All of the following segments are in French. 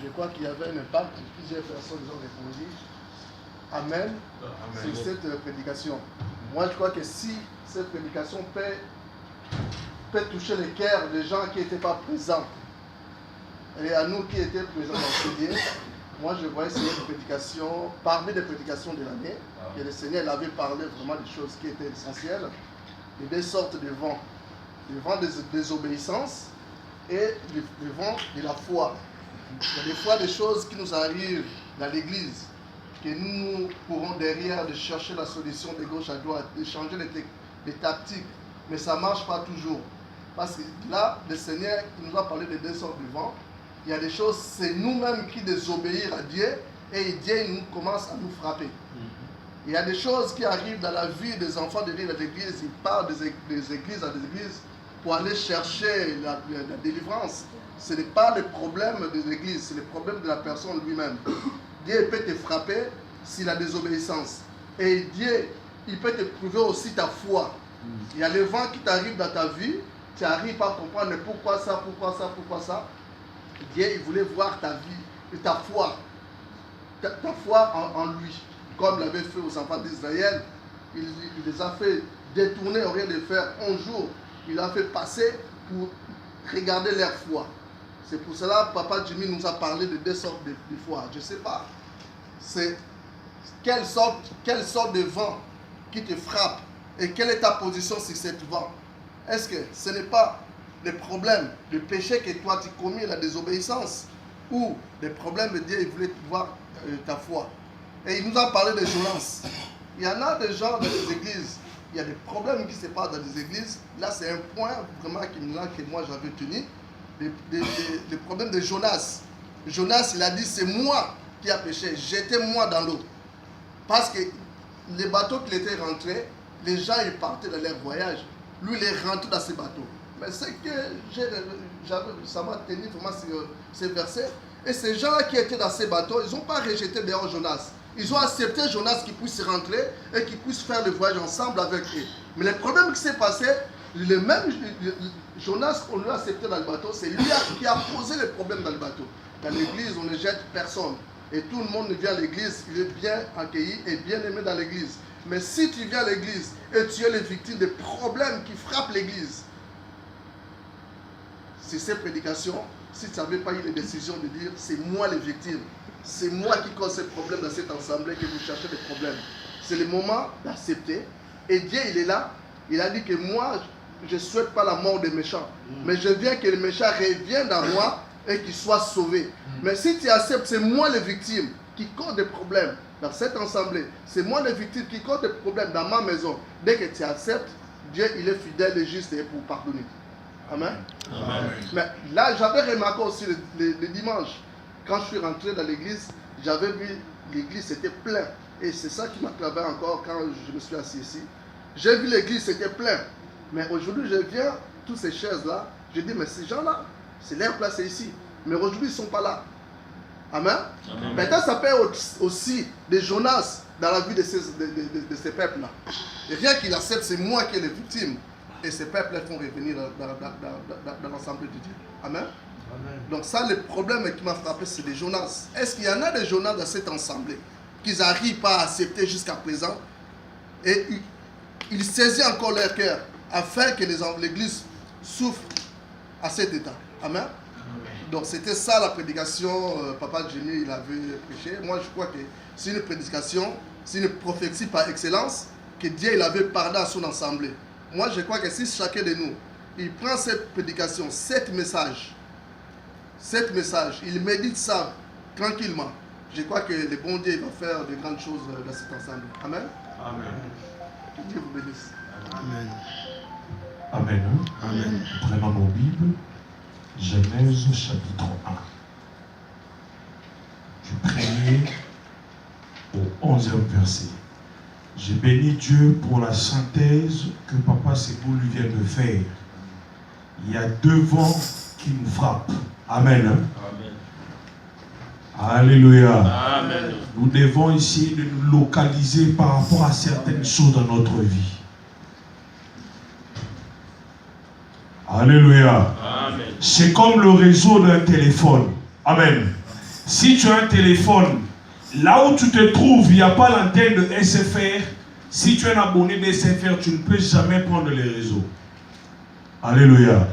je crois qu'il y avait un impact. Plusieurs personnes ont répondu Amen, sur cette prédication. Moi, je crois que si cette prédication peut toucher les cœurs des gens qui n'étaient pas présents, et à nous qui étions présents dans ce lieu, moi, je voyais c'est une prédication, parmi les prédications de l'année, que le Seigneur avait parlé vraiment des choses qui étaient essentielles, de deux sortes de vents. Le vent de désobéissance et le vent de la foi. Il y a des fois des choses qui nous arrivent dans l'église, que nous pourrons derrière de chercher la solution de gauche à droite, de changer les tactiques, mais ça ne marche pas toujours. Parce que là, le Seigneur nous a parlé de deux sortes de vents. Il y a des choses, c'est nous-mêmes qui désobéissons à Dieu et Dieu nous commence à nous frapper. Il y a des choses qui arrivent dans la vie des enfants de l'église. Ils partent des églises à des églises pour aller chercher la délivrance. Ce n'est pas le problème de l'église, c'est le problème de la personne lui-même. Dieu peut te frapper si la désobéissance. Et Dieu, il peut te prouver aussi ta foi. Il y a le vent qui t'arrive dans ta vie, tu n'arrives pas à comprendre pourquoi ça, pourquoi ça, pourquoi ça. Dieu, il voulait voir ta vie, ta foi en lui. Comme l'avait fait aux enfants d'Israël, il les a fait détourner au lieu de faire un jour. Il a fait passer pour regarder leur foi. C'est pour cela que Papa Jimmy nous a parlé de deux sortes de foi. Je ne sais pas. C'est quelle sorte de vent qui te frappe et quelle est ta position sur cette vent. Est-ce que ce n'est pas le problème, le péché que toi tu commis, la désobéissance, ou le problème de Dieu, il voulait voir ta foi. Et il nous a parlé de Jonas. Il y en a des gens dans les églises, il y a des problèmes qui se passent dans les églises. Là, c'est un point vraiment que moi j'avais tenu. Le problème de Jonas. Jonas, il a dit, c'est moi qui a péché, jetez-moi dans l'eau. Parce que les bateaux qu'il était rentré, les gens ils partaient dans leur voyage. Lui, il est rentré dans ces bateaux. Mais c'est que ça m'a tenu vraiment sur ces versets. Et ces gens qui étaient dans ces bateaux, ils n'ont pas rejeté dehors Jonas. Ils ont accepté Jonas qui puisse rentrer et qui puisse faire le voyage ensemble avec eux. Mais le problème qui s'est passé, le même Jonas qu'on lui a accepté dans le bateau, c'est lui qui a posé le problème dans le bateau. Dans l'église, on ne jette personne. Et tout le monde vient à l'église, il est bien accueilli et bien aimé dans l'église. Mais si tu viens à l'église et tu es les victimes des problèmes qui frappent l'église, c'est ces prédications, si tu n'avais pas eu les décisions de dire c'est moi les victimes, c'est moi qui cause ces problèmes dans cette assemblée que vous cherchez des problèmes. C'est le moment d'accepter. Et Dieu, il est là. Il a dit que moi, je ne souhaite pas la mort des méchants. Mais je viens que les méchants reviennent dans moi et qu'ils soient sauvés. Mais si tu acceptes, c'est moi les victimes qui causent des problèmes dans cette assemblée. C'est moi les victimes qui causent des problèmes dans ma maison. Dès que tu acceptes, Dieu, il est fidèle et juste pour pardonner. Amen. Amen. Mais là, j'avais remarqué aussi le dimanche, quand je suis rentré dans l'église, j'avais vu l'église était plein. Et c'est ça qui m'a clavé encore quand je me suis assis ici. J'ai vu l'église, c'était plein. Mais aujourd'hui, je viens, toutes ces chaises-là, je dis, mais ces gens-là, c'est leur place ici. Mais aujourd'hui, ils ne sont pas là. Amen. Amen. Maintenant, ça peut être aussi des Jonas dans la vie de ces peuples-là. Et rien qu'ils acceptent, c'est moi qui ai les victimes. Et ces peuples font revenir dans l'assemblée de Dieu. Amen. Amen. Donc ça, le problème qui m'a frappé, c'est des Jonas. Est-ce qu'il y en a des Jonas dans cette assemblée qu'ils n'arrivent pas à accepter jusqu'à présent? Et ils saisissent encore leur cœur afin que l'église souffre à cet état. Amen. Donc c'était ça la prédication, Papa Jimmy il avait prêché. Moi je crois que c'est une prédication, c'est une prophétie par excellence que Dieu il avait parlé à son assemblée. Moi je crois que si chacun de nous, il prend cette prédication, cet message, il médite ça tranquillement, je crois que le bon Dieu va faire de grandes choses dans cet assemblée. Amen. Amen. Que Dieu vous bénisse. Amen. Amen. Amen. Prenons nos Bibles. Genèse chapitre 1. Du 1er au 11e verset. Je bénis Dieu pour la synthèse que Papa Sebou lui vient de faire. Il y a deux vents qui nous frappent. Amen. Amen. Alléluia. Amen. Nous devons essayer de nous localiser par rapport à certaines choses dans notre vie. Alléluia. C'est comme le réseau d'un téléphone. Amen. Si tu as un téléphone, là où tu te trouves, il n'y a pas l'antenne de SFR. Si tu es un abonné de SFR, tu ne peux jamais prendre les réseaux. Alléluia. Amen.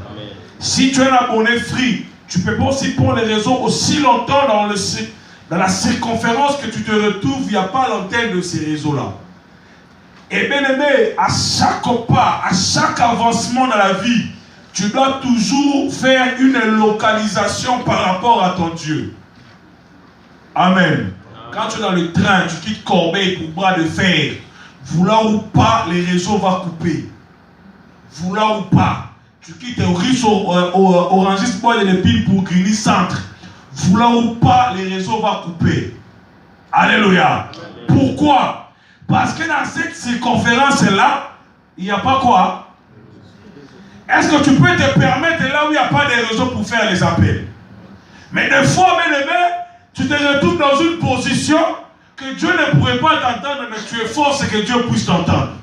Si tu es un abonné free, tu ne peux pas aussi prendre les réseaux aussi longtemps dans la circonférence que tu te retrouves, il n'y a pas l'antenne de ces réseaux-là. Et bien aimé, à chaque pas, à chaque avancement dans la vie, tu dois toujours faire une localisation par rapport à ton Dieu. Amen. Quand tu es dans le train, tu quittes Corbeil pour Bras de Fer, vouloir ou pas, les réseaux vont couper. Vouloir ou pas, tu quittes Orangiste Bois de l'Épine pour Grigny Centre. Vouloir ou pas, les réseaux vont couper. Alléluia. Amen. Pourquoi? Parce que dans cette circonférence-là, il n'y a pas quoi? Est-ce que tu peux te permettre là où il n'y a pas de réseau pour faire les appels? Mais des fois, bien aimé, tu te retrouves dans une position que Dieu ne pourrait pas t'entendre, mais tu es force que Dieu puisse t'entendre.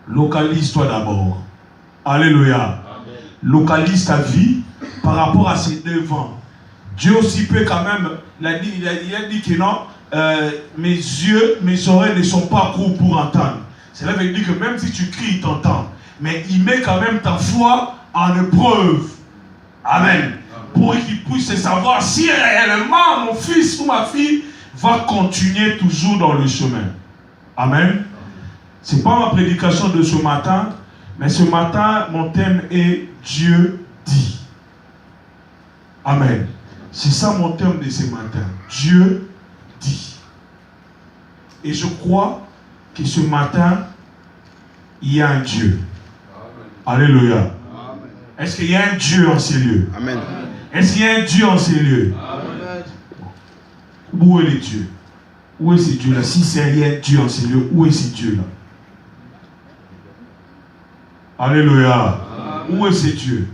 Localise-toi d'abord. Alléluia. Amen. Localise ta vie par rapport à ces devants. Dieu aussi peut quand même, il a dit que non, mes yeux, mes oreilles ne sont pas courts pour entendre. Cela veut dire que même si tu cries, il t'entend. Mais il met quand même ta foi en épreuve. Amen. Pour qu'il puisse savoir si réellement mon fils ou ma fille va continuer toujours dans le chemin. Amen. Ce n'est pas ma prédication de ce matin, mais ce matin, mon thème est Dieu dit. Amen. C'est ça mon thème de ce matin. Dieu dit. Et je crois que ce matin, il y a un Dieu. Amen. Alléluia. Est-ce qu'il y a un Dieu en ces lieux? Amen. Est-ce qu'il y a un Dieu en ces lieux? Amen. Où est le Dieu? Où est ce Dieu-là? Si c'est un Dieu en ces lieux, où est ce Dieu-là? Alléluia. Amen. Où est ce Dieu?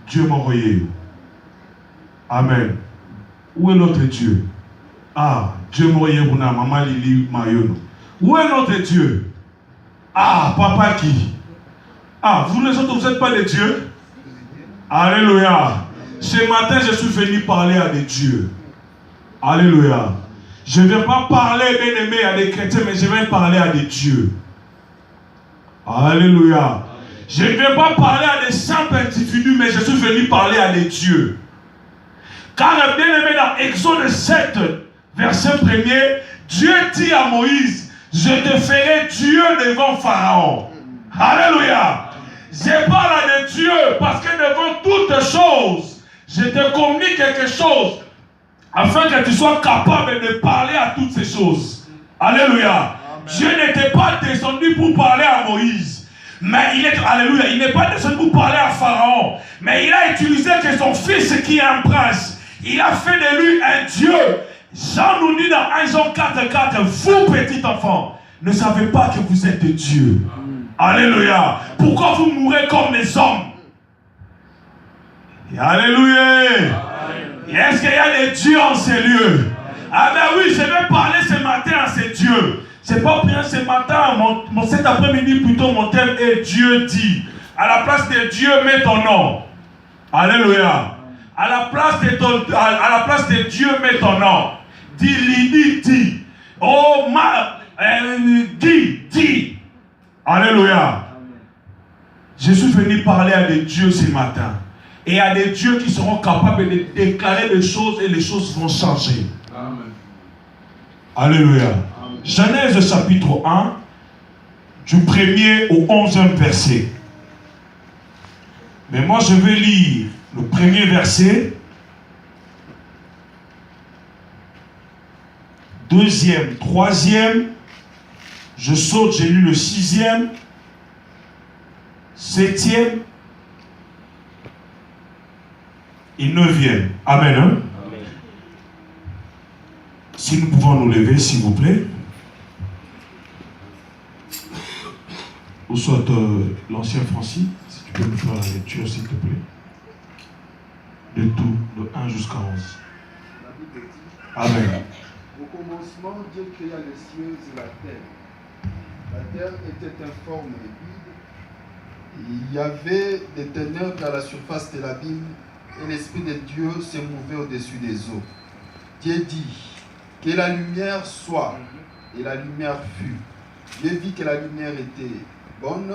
Dieu m'a envoyé. Amen. Où est notre Dieu? Ah, Dieu m'a envoyé, maman Lili Mayono. Où est notre Dieu? Ah, papa qui? Ah, vous les autres, vous n'êtes pas des dieux? Alléluia. Ce matin, je suis venu parler à des dieux. Alléluia. Je ne vais pas parler, bien aimé, à des chrétiens, mais je vais parler à des dieux. Alléluia. Je ne vais pas parler à des simples individus, mais je suis venu parler à des dieux. Car bien aimé, dans Exode 7, verset 1er, Dieu dit à Moïse, je te ferai Dieu devant Pharaon. Alléluia. Je parle à des dieux parce que devant toutes choses, je te communique quelque chose afin que tu sois capable de parler à toutes ces choses. Alléluia. Amen. Dieu n'était pas descendu pour parler à Moïse. Mais alléluia, il n'est pas descendu pour parler à Pharaon. Mais il a utilisé que son fils qui est un prince. Il a fait de lui un Dieu. Jean nous dit dans 1 Jean 4,4, vous petits enfants, ne savez pas que vous êtes Dieu. Alléluia. Pourquoi vous mourrez comme des hommes? Et alléluia. Est-ce qu'il y a des dieux en ces lieux? Ah ben oui, je vais parler ce matin à ces dieux. C'est pas bien ce matin, cet après-midi plutôt, mon thème est Dieu dit. À la place de Dieu, mets ton nom. Alléluia. À la place de Dieu, mets ton nom. Dis, Lydie, dis. Oh, dis. Alléluia. Je suis venu parler à des dieux ce matin. Et à des dieux qui seront capables de déclarer des choses et les choses vont changer. Amen. Alléluia. Amen. Genèse chapitre 1, du 1er au 11e verset. Mais moi je vais lire le premier verset, deuxième, troisième, je saute, j'ai lu le 6e, 7e et 9e. Amen. Hein? Amen. Si nous pouvons nous lever, s'il vous plaît. Ou soit l'ancien Francis, si tu peux nous faire la lecture, s'il te plaît. De tout, de 1 jusqu'à 11. Amen. Au commencement, Dieu créa les cieux et la terre. La terre était informe et vide. Il y avait des ténèbres à la surface de l'abîme et l'Esprit de Dieu se mouvait au-dessus des eaux. Dieu dit que la lumière soit, et la lumière fut. Dieu vit que la lumière était bonne,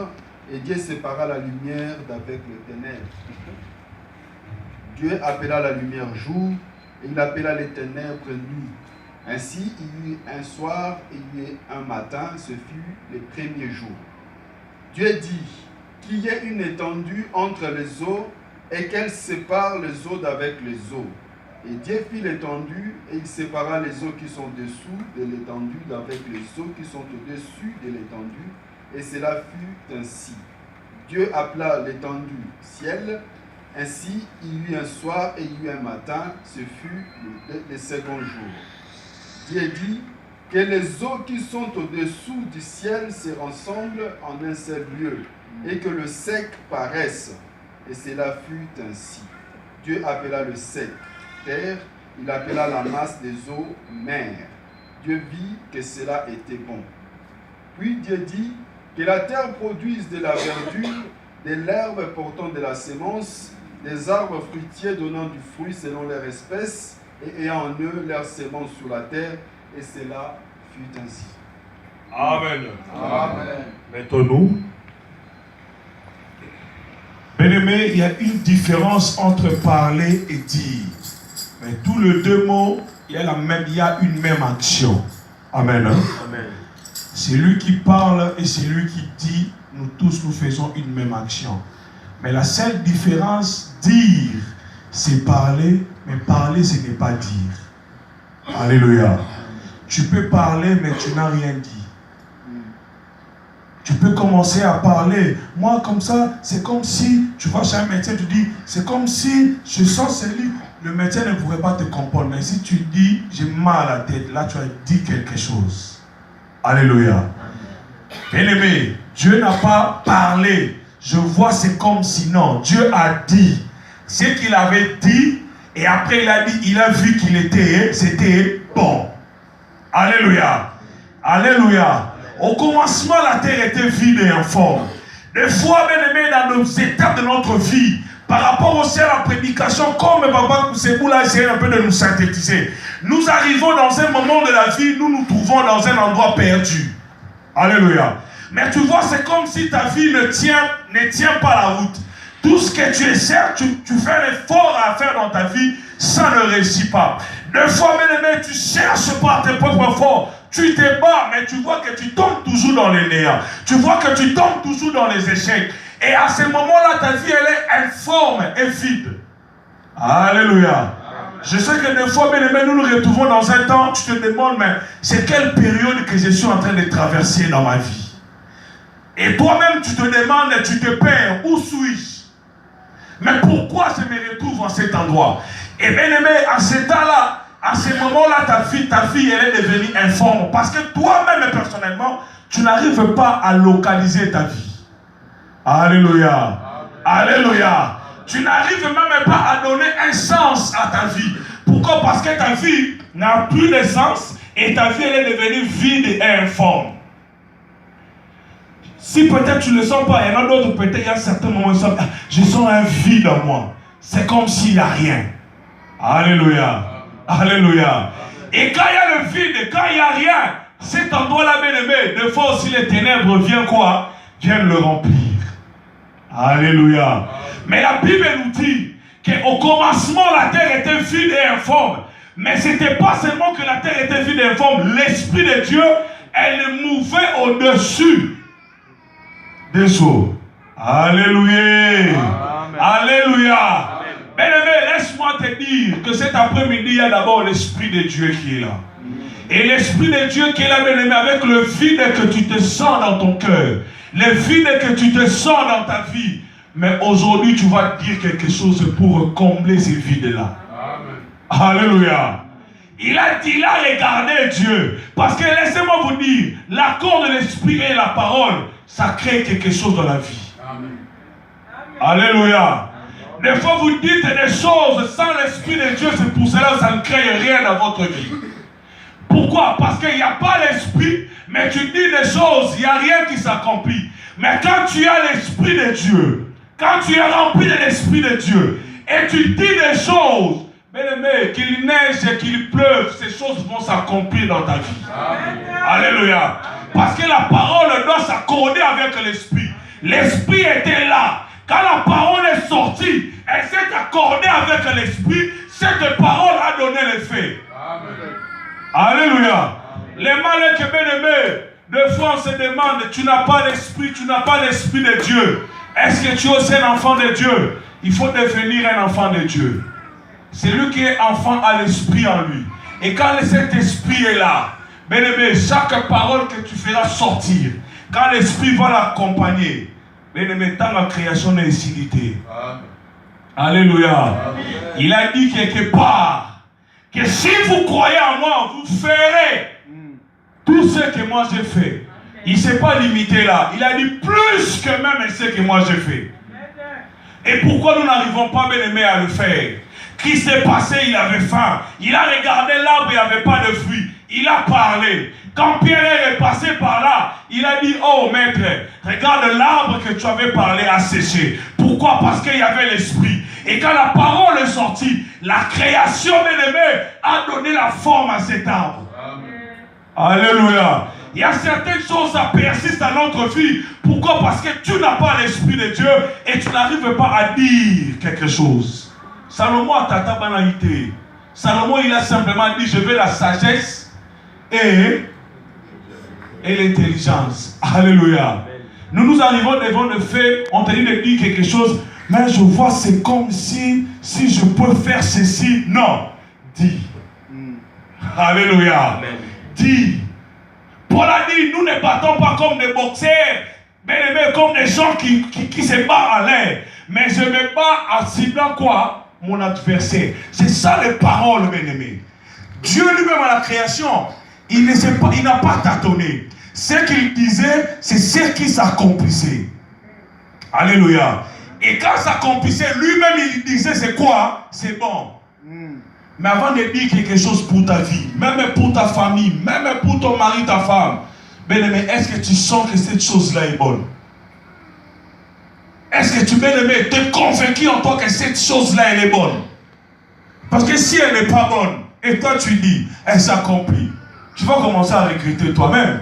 et Dieu sépara la lumière d'avec les ténèbres. Dieu appela la lumière jour, et il appela les ténèbres nuit. Ainsi, il y eut un soir et il y eut un matin, ce fut le premier jour. Dieu dit qu'il y ait une étendue entre les eaux et qu'elle sépare les eaux d'avec les eaux. Et Dieu fit l'étendue et il sépara les eaux qui sont dessous de l'étendue d'avec les eaux qui sont au-dessus de l'étendue. Et cela fut ainsi. Dieu appela l'étendue ciel. Ainsi, il y eut un soir et il y eut un matin, ce fut le second jour. Dieu dit que les eaux qui sont au-dessous du ciel se rassemblent en un seul lieu et que le sec paraisse. Et cela fut ainsi. Dieu appela le sec terre, il appela la masse des eaux mer. Dieu vit que cela était bon. Puis Dieu dit que la terre produise de la verdure, de l'herbe portant de la sémence, des arbres fruitiers donnant du fruit selon leur espèce, et ayant en eux leur sémence sur la terre, et cela fut ainsi. Amen. Amen. Mettons-nous. Bien-aimé, il y a une différence entre parler et dire. Mais tous les deux mots, il y a une même action. Amen. Hein? Amen. C'est lui qui parle et c'est lui qui dit, nous tous nous faisons une même action. Mais la seule différence, dire, c'est parler, mais parler, ce n'est pas dire. Alléluia. Tu peux parler, mais tu n'as rien dit. Tu peux commencer à parler. Moi, comme ça, c'est comme si, tu vas chez un médecin, tu dis, c'est comme si je sens celui, le médecin ne pourrait pas te comprendre. Mais si tu dis, j'ai mal à la tête, là, tu as dit quelque chose. Alléluia. Bien-aimé, Dieu n'a pas parlé. Je vois, c'est comme si non. Dieu a dit ce qu'il avait dit, et après il a dit, il a vu qu'il était, c'était bon. Alléluia. Alléluia. Au commencement, la terre était vide et informe. Des fois, bien aimé, dans nos étapes de notre vie, par rapport aussi à la prédication, comme Papa Koussebou l'a essayé un peu de nous synthétiser, nous arrivons dans un moment de la vie, nous nous trouvons dans un endroit perdu. Alléluia. Mais tu vois, c'est comme si ta vie ne tient pas la route. Tout ce que tu essaies, tu fais un effort à faire dans ta vie, ça ne réussit pas. Des fois, bien aimé, tu cherches par tes propres efforts. Tu te bats, mais tu vois que tu tombes toujours dans les néants. Tu vois que tu tombes toujours dans les échecs. Et à ce moment-là, ta vie, elle est informe et vide. Alléluia. Je sais que des fois, bien aimé, nous nous retrouvons dans un temps, tu te demandes, mais c'est quelle période que je suis en train de traverser dans ma vie? Et toi-même, tu te demandes, tu te perds, où suis-je? Mais pourquoi je me retrouve en cet endroit? Et bien aimé, à ce temps-là, à ce moment-là, ta vie, elle est devenue informe. Parce que toi-même, personnellement, tu n'arrives pas à localiser ta vie. Alléluia. Alléluia. Tu n'arrives même pas à donner un sens à ta vie. Pourquoi? Parce que ta vie n'a plus de sens et ta vie, elle est devenue vide et informe. Si peut-être tu ne le sens pas, il y en a d'autres, peut-être il y a certains moments où je sens un vide en moi. C'est comme s'il n'y a rien. Alléluia. Alléluia. Et quand il y a le vide, quand il n'y a rien, cet endroit-là, bien aimé, des fois aussi les ténèbres viennent quoi? Viennent le remplir. Alléluia. Mais la Bible nous dit qu'au commencement, la terre était vide et informe. Mais ce n'était pas seulement que la terre était vide et informe. L'Esprit de Dieu, elle mouvait au-dessus des eaux. Alléluia. Amen. Alléluia. Bien-aimé, laisse-moi te dire que cet après-midi, il y a d'abord l'Esprit de Dieu qui est là. Et l'Esprit de Dieu qui est là, bien-aimé, avec le vide que tu te sens dans ton cœur, le vide que tu te sens dans ta vie. Mais aujourd'hui, tu vas dire quelque chose pour combler ces vides-là. Alléluia. Il a regardé Dieu. Parce que laissez-moi vous dire, l'accord de l'Esprit et la parole, ça crée quelque chose dans la vie. Amen. Alléluia. Des fois, vous dites des choses sans l'Esprit de Dieu, c'est pour cela que ça ne crée rien dans votre vie. Pourquoi? Parce qu'il n'y a pas l'esprit, mais tu dis des choses, il n'y a rien qui s'accomplit. Mais quand tu as l'esprit de Dieu, quand tu es rempli de l'esprit de Dieu, et tu dis des choses, bien-aimé, qu'il neige et qu'il pleuve, ces choses vont s'accomplir dans ta vie. Amen. Alléluia. Parce que la parole doit s'accorder avec l'esprit. L'esprit était là. Quand la parole est sortie, elle s'est accordée avec l'esprit. Cette parole a donné l'effet. Alléluia. Amen. Les malins que bien-aimés, des fois on se demande, tu n'as pas l'esprit, tu n'as pas l'esprit de Dieu. Est-ce que tu es aussi un enfant de Dieu? Il faut devenir un enfant de Dieu. Celui qui est enfant a l'esprit en lui. Et quand cet esprit est là, bien-aimé, chaque parole que tu feras sortir, quand l'esprit va l'accompagner, bien-aimé, tant la création est utilité. Alléluia. Amen. Il a dit quelque part que si vous croyez en moi, vous ferez tout ce que moi j'ai fait. Il ne s'est pas limité là. Il a dit plus que même ce que moi j'ai fait. Et pourquoi nous n'arrivons pas, bien-aimé, à le faire? Qui s'est passé? Il avait faim. Il a regardé l'arbre, il n'y avait pas de fruits. Il a parlé. Quand Pierre est passé par là, il a dit, oh maître, regarde l'arbre que tu avais parlé a séché. Pourquoi? Parce qu'il y avait l'esprit. Et quand la parole est sortie, la création, bien-aimé, a donné la forme à cet arbre. Amen. Alléluia. Il y a certaines choses qui persistent dans notre vie. Pourquoi? Parce que tu n'as pas l'esprit de Dieu et tu n'arrives pas à dire quelque chose. Salomon a tata banalité. Salomon, il a simplement dit, je veux la sagesse et l'intelligence. Alléluia. Nous arrivons devant le fait, on t'a dit de dire quelque chose, mais je vois c'est comme si je peux faire ceci. Non. Dis. Alléluia. Amen. Dis. Paul a dit, nous ne battons pas comme des boxeurs, mais comme des gens qui se battent à l'air. Mais je me bats en ciblant quoi? Mon adversaire. C'est ça les paroles, bien-aimés. Dieu lui-même à la création, il n'a pas tâtonné. Ce qu'il disait, c'est ce qui s'accomplissait. Alléluia. Et quand s'accomplissait, lui-même il disait c'est quoi? C'est bon. Mais avant de dire quelque chose pour ta vie, même pour ta famille, même pour ton mari, ta femme, bien-aimé, est-ce que tu sens que cette chose-là est bonne? Est-ce que tu, bien-aimé, t'es convaincu en toi que cette chose-là, elle est bonne? Parce que si elle n'est pas bonne, et toi tu dis, elle s'accomplit, tu vas commencer à regretter toi-même.